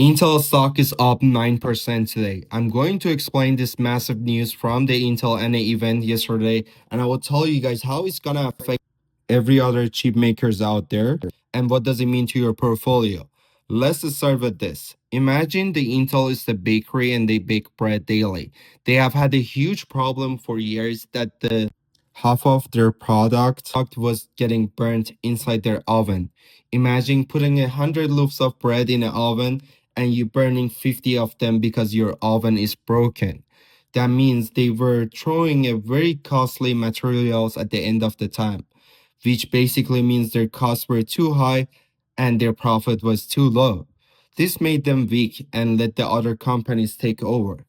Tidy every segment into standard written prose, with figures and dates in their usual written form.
Intel stock is up 9% today. I'm going to explain this massive news from the Intel and A event yesterday, and I will tell you guys how it's gonna affect every other chip makers out there and what does it mean to your portfolio. Let's start with this. Imagine the Intel is the bakery and they bake bread daily. They have had a huge problem for years that the half of their product was getting burnt inside their oven. Imagine putting 100 loaves of bread in an oven and you burning 50 of them because your oven is broken. That means they were throwing a very costly materials at the end of the time, which basically means their costs were too high and their profit was too low. This made them weak and let the other companies take over.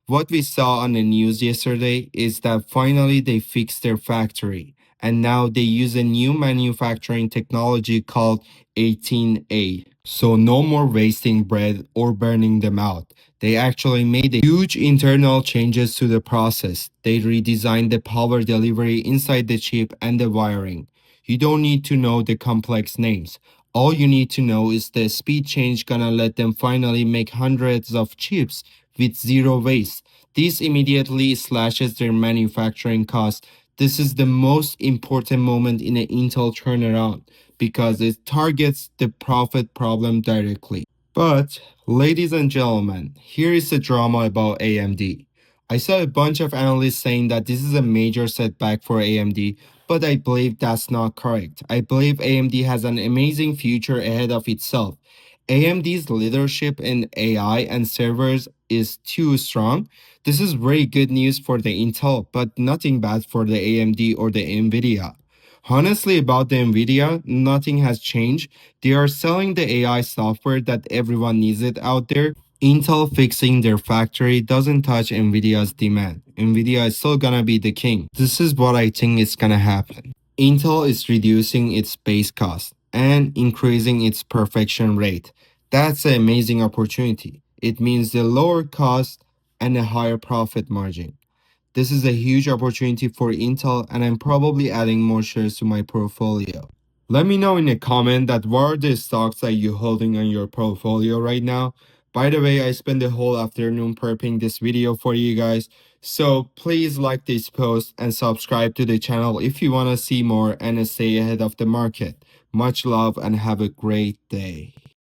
What we saw on the news yesterday is that finally they fixed their factory and now they use a new manufacturing technology called 18A. So no more wasting bread or burning them out. They actually made huge internal changes to the process. They redesigned the power delivery inside the chip and the wiring. You don't need to know the complex names. All you need to know is the speed change gonna let them finally make hundreds of chips with zero waste. This immediately slashes their manufacturing costs. This is the most important moment in an Intel turnaround because it targets the profit problem directly. But, ladies and gentlemen, here is the drama about AMD. I saw a bunch of analysts saying that this is a major setback for AMD, but I believe that's not correct. I believe AMD has an amazing future ahead of itself. AMD's leadership in AI and servers is too strong. This is very good news for the Intel, but nothing bad for the AMD or the NVDA. Honestly, about the NVIDIA, nothing has changed. They are selling the AI software that everyone needs it out there. Intel fixing their factory doesn't touch NVIDIA's demand. NVIDIA is still gonna be the king. This is what I think is gonna happen. Intel is reducing its base cost and increasing its perfection rate. That's an amazing opportunity. It means the lower cost and a higher profit margin. This is a huge opportunity for Intel and I'm probably adding more shares to my portfolio. Let me know in a comment that what are the stocks that you're holding on your portfolio right now. By the way, I spent the whole afternoon prepping this video for you guys. So please like this post and subscribe to the channel if you want to see more and stay ahead of the market. Much love and have a great day.